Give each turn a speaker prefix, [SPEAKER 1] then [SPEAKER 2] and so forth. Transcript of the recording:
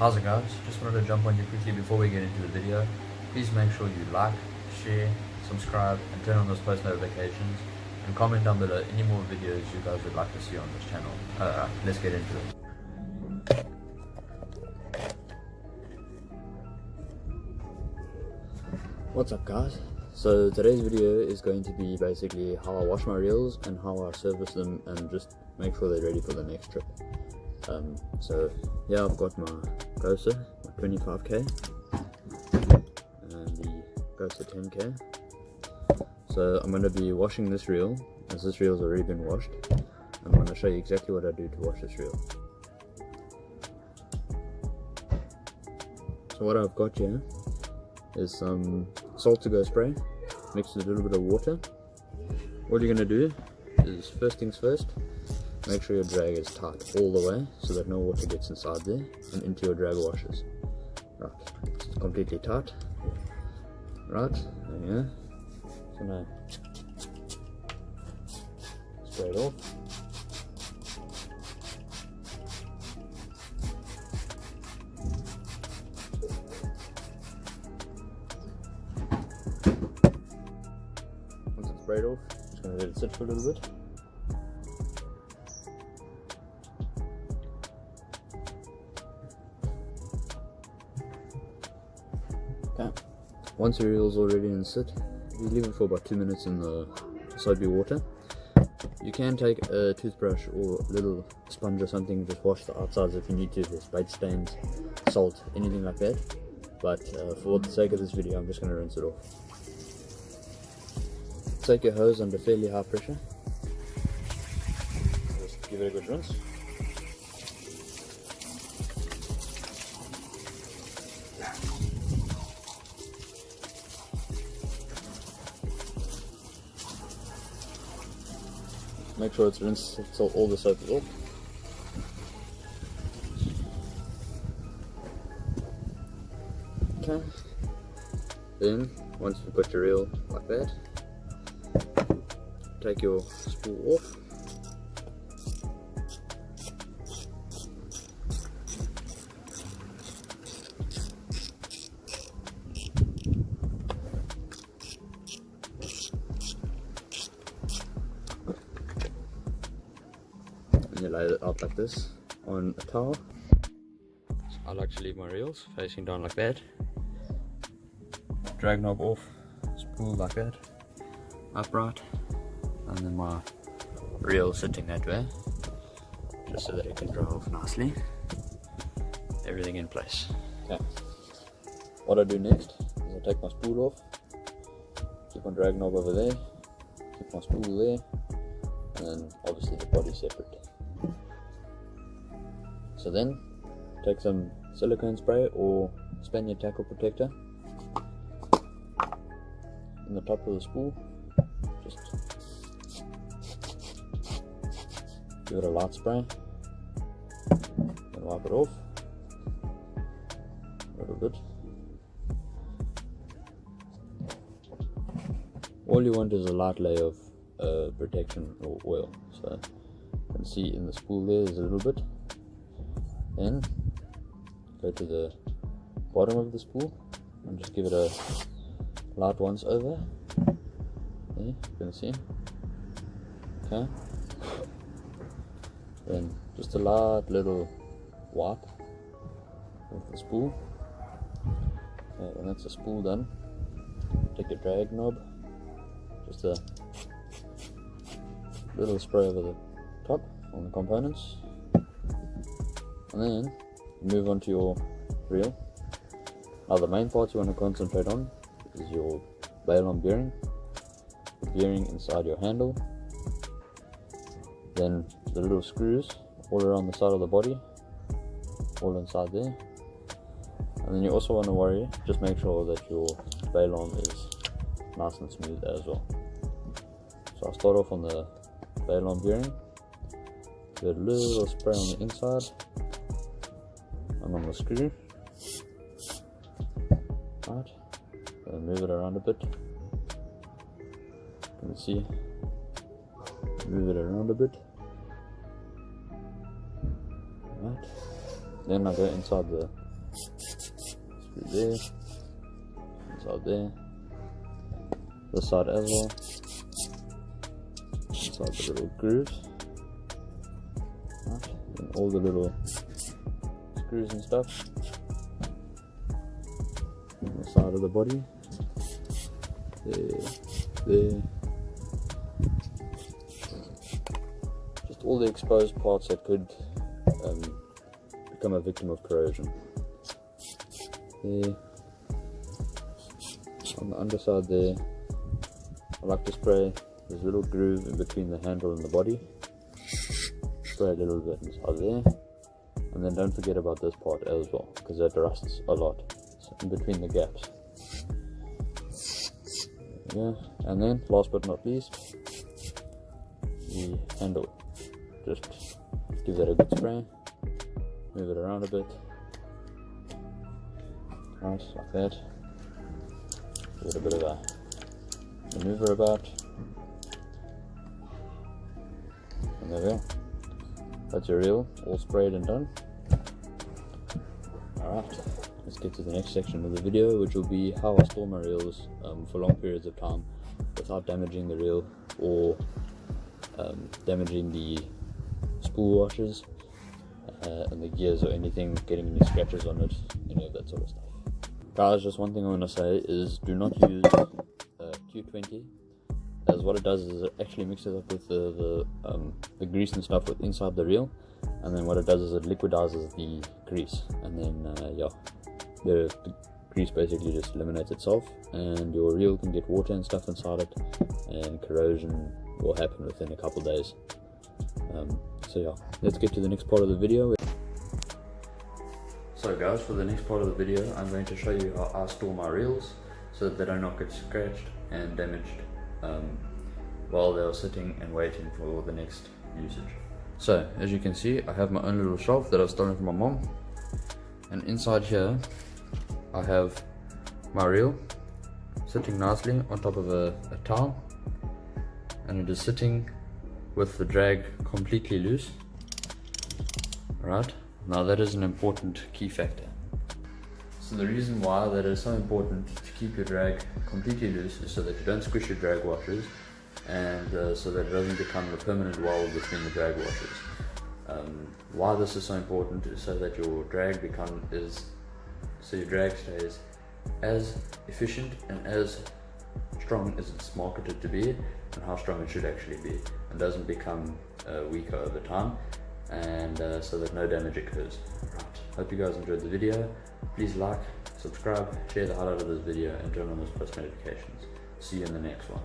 [SPEAKER 1] How's it guys? Just wanted to jump on you quickly before we get into the video. Please make sure you like, share, subscribe and turn on those post notifications and comment down below any more videos you guys would like to see on this channel. Alright, let's get into it. What's up guys? So today's video is going to be basically how I wash my reels and how I service them and just make sure they're ready for the next trip. So yeah, I've got my Gosa, my 25k and the Gosa 10k. So I'm going to be washing this reel, as this reel has already been washed. I'm going to show you exactly what I do to wash this reel. So what I've got here is some Salt2Go spray mixed with a little bit of water. What you're going to do is, first things first, make sure your drag is tight all the way so that no water gets inside there and into your drag washers. Right, it's completely tight. Right, there you go. So now spray it off. Once it's sprayed off, just going to let it sit for a little bit. Okay. Once your reel is all ready and sit, you leave it for about 2 minutes in the soapy water. You can take a toothbrush or a little sponge or something, just wash the outsides if you need to. There's bait stains, salt, anything like that. But for the sake of this video, I'm just going to rinse it off. Take your hose under fairly high pressure. Just give it a good rinse. Make sure it's rinsed until all the soap is off. Okay. Then, once you've got your reel like that, take your spool off. You lay it out like this on a towel. So I like to leave my reels facing down like that. Drag knob off, spool like that, upright, and then my reel sitting that way, just so that it can dry off nicely. Everything in place. Okay. What I do next is I take my spool off, keep my drag knob over there, keep my spool there, and then obviously the body separate. So then, take some silicone spray or Spaniard tackle protector in the top of the spool. Just give it a light spray and wipe it off a little bit. All you want is a light layer of protection or oil. So you can see in the spool there's a little bit. Then go to the bottom of the spool and just give it a light once over. There, you can see. Okay. Then just a light little wipe with the spool. Okay, and that's the spool done. Take your drag knob, just a little spray over the top on the components. And then move on to your reel. Now the main part you want to concentrate on is your bail bearing, the bearing inside your handle, then the little screws all around the side of the body, all inside there. And then you also want to worry, just make sure that your bail arm is nice and smooth as well. So I'll start off on the bail arm bearing, give it a little spray on the inside and on the screw. Right, then move it around a bit. You can see, move it around a bit. Right, then I go inside the Screw there, inside there, this side as well, inside the little grooves, right, and all the little screws and stuff on the side of the body, there, just all the exposed parts that could become a victim of corrosion. There, on the underside there, I like to spray this little groove in between the handle and the body, spray a little bit inside there, and then don't forget about this part as well, because that rusts a lot, so in between the gaps. Yeah, and then last but not least, the handle. Just give that a good spray, move it around a bit, right, like that. Give it a bit of a maneuver about, and there we go. That's your reel all sprayed and done. Alright, let's get to the next section of the video, which will be how I store my reels for long periods of time without damaging the reel or damaging the spool washers and the gears or anything, getting any scratches on it, any of that sort of stuff. Guys, just one thing I want to say is do not use Q20, as what it does is it actually mixes up with the grease and stuff with inside the reel, and then what it does is it liquidizes the grease, and then yeah, the grease basically just eliminates itself, and your reel can get water and stuff inside it, and corrosion will happen within a couple days. So yeah, let's get to the next part of the video. So guys, for the next part of the video, I'm going to show you how I store my reels so that they do not get scratched and damaged while they are sitting and waiting for the next usage. So as you can see, I have my own little shelf that I've stolen from my mom, and inside here I have my reel sitting nicely on top of a towel, and it is sitting with the drag completely loose. Right, now that is an important key factor. So the reason why that is so important to keep your drag completely loose is so that you don't squish your drag washers, and so that it doesn't become a permanent wall between the drag washers. Why this is so important is so that your drag stays as efficient and as strong as it's marketed to be, and how strong it should actually be, and doesn't become weaker over time, and so that no damage occurs. Right, hope you guys enjoyed the video. Please like, subscribe, share the highlight of this video, and turn on those post notifications. See you in the next one.